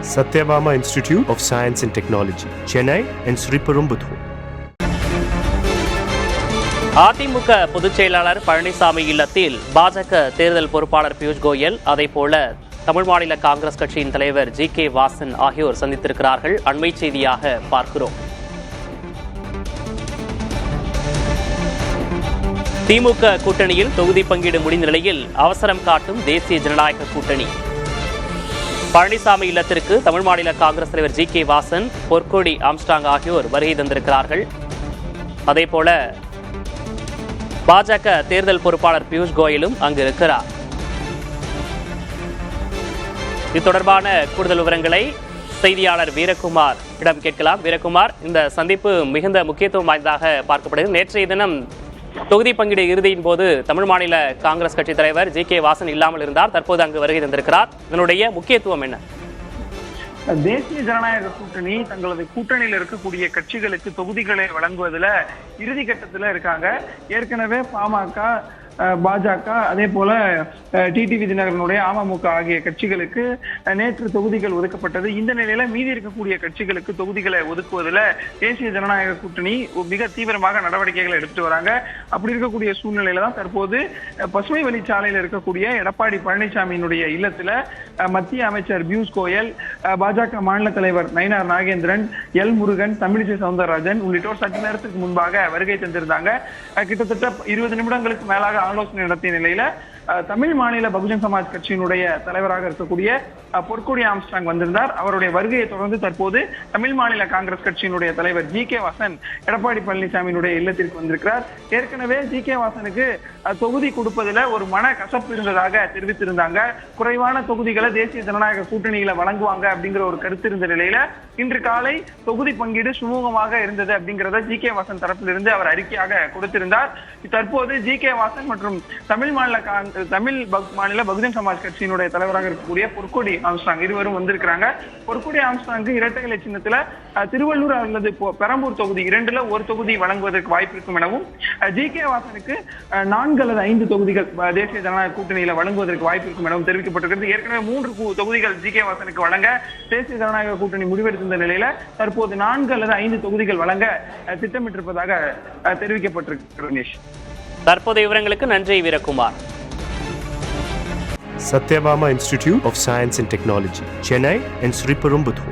Satyabama Institute of Science and Technology, Chennai and Sriperumbudur. AIADMK பொதுச் செயலாளர் பழனிசாமி இல்லத்தில் பாஜக தேர்தல் பொறுப்பாளர் பியூஷ் கோயல், அதேபோல தமிழ் மாநில காங்கிரஸ் கட்சியின் தலைவர் ஜி.கே. வாசன் ஆகியோர் சந்தித்திருக்கிறார்கள். அண்மை செய்தியாக பார்க்கிறோம். திமுக கூட்டணியில் தொகுதி பங்கீடு முடிந்த நிலையில் அவசரம் காட்டும் தேசிய ஜனநாயக கூட்டணி. பழனிசாமி இல்லத்திற்கு தமிழ் மாநில காங்கிரஸ் தலைவர் ஜி.கே. வாசன், பொற்கொடி ஆம்ஸ்ட்ராங் ஆகியோர் வருகை தந்திருக்கிறார்கள். அதேபோல பாஜக தேர்தல் பொறுப்பாளர் பியூஷ் கோயலும் அங்கு இருக்கிறார். இது தொடர்பான கூடுதல் விவரங்களை செய்தியாளர் வீரகுமார் இடம் கேட்கலாம். வீரகுமார், இந்த சந்திப்பு மிகுந்த முக்கியத்துவம் வாய்ந்ததாக பார்க்கப்படுகிறது. நேற்றைய தினம் தொகுதி பங்கீடு இறுதியின் போது தமிழ் மாநில காங்கிரஸ் கட்சி தலைவர் ஜி.கே. வாசன் இல்லாமல் இருந்தார். தற்போது அங்கு வருகை தந்திருக்கிறார். இதனுடைய முக்கியத்துவம் என்ன? தேசிய ஜனநாயக கூட்டணி தங்களது கூட்டணியில் இருக்கக்கூடிய கட்சிகளுக்கு தொகுதிகளை வழங்குவதில் இறுதி கட்டத்தில் இருக்காங்க. ஏற்கனவே பாமக, பாஜக, அதே போல டிடிவி தினகரனுடைய அமமுக ஆகிய கட்சிகளுக்கு நேற்று தொகுதிகள் ஒதுக்கப்பட்டது. இந்த நிலையில மீதி இருக்கக்கூடிய கட்சிகளுக்கு தொகுதிகளை ஒதுக்குவதில் தேசிய ஜனநாயக கூட்டணி மிக தீவிரமாக நடவடிக்கைகளை எடுத்துட்டு வராங்க. அப்படி இருக்கக்கூடிய சூழ்நிலையில தான் தற்போது பசுமை வழிச்சாலையில் இருக்கக்கூடிய எடப்பாடி பழனிசாமியினுடைய இல்லத்துல மத்திய அமைச்சர் பியூஷ் கோயல், பாஜக மாநில தலைவர் நயினார் நாகேந்திரன், எல் முருகன், தமிழிசை சவுந்தரராஜன் உள்ளிட்டோர் சற்று நேரத்துக்கு முன்பாக வருகை தந்திருந்தாங்க. கிட்டத்தட்ட 20 நிமிடங்களுக்கு மேலாக ஆலோசனை நடத்திய நிலையில தமிழ் மாநில பகுஜன் சமாஜ் கட்சியினுடைய தலைவராக இருக்கக்கூடிய பொற்கொடி ஆம்ஸ்ட்ராங் வந்திருந்தார். அவருடைய வருகையை தொடர்ந்து தற்போது தமிழ் மாநில காங்கிரஸ் கட்சியினுடைய தலைவர் ஜி.கே. வாசன் எடப்பாடி பழனிசாமியினுடைய இல்லத்திற்கு வந்திருக்கிறார். ஏற்கனவே ஜி.கே. வாசனுக்கு தொகுதி கொடுப்பதில் ஒரு மன கசப்பு இருந்ததாக தெரிவித்திருந்தாங்க. குறைவான தொகுதிகளை தேசிய ஜனநாயக கூட்டணியில வழங்குவாங்க அப்படிங்கிற ஒரு கருத்து இருந்த நிலையில இன்று காலை தொகுதி பங்கீடு சுமூகமாக இருந்தது அப்படிங்கிறத ஜி.கே. வாசன் தரப்பிலிருந்து அவர் அறிக்கையாக கொடுத்திருந்தார். தற்போது ஜி.கே. வாசன் மற்றும் தமிழ் மாநில பகுஜன் சமாஜ் கட்சியினுடைய தலைவராக இருக்கக்கூடிய பொற்கொடி ஆம்ஸ்ட்ராங் இருவரும் வந்திருக்கிறாங்க. பொற்கொடி ஆம்ஸ்ட்ராங்கு இரட்டை இலை சின்னத்துல திருவள்ளூர் அல்லது பெரம்பூர் தொகுதி 2ல ஒரு தொகுதி வழங்குவதற்கு வாய்ப்பு இருக்கும் எனவும், ஜி.கே. வாசனுக்கு 4 அல்லது 5 தொகுதிகள் தேசிய ஜனநாயக கூட்டணியில வழங்குவதற்கு வாய்ப்பு இருக்கும் எனவும் தெரிவிக்கப்பட்டிருக்கிறது. ஏற்கனவே 3 தொகுதிகள் ஜி.கே. வாசனுக்கு வழங்க தேசிய ஜனநாயக கூட்டணி முடிவெடுத்திருந்த நிலையில தற்போது 4 அல்லது 5 தொகுதிகள் வழங்க திட்டமிட்டிருப்பதாக தெரிவிக்கப்பட்டிருக்கிறது. தற்போதைய விவரங்களுக்கு நன்றி Veerakumar. Satyabama Institute of Science and Technology, Chennai and Sriperumbudur.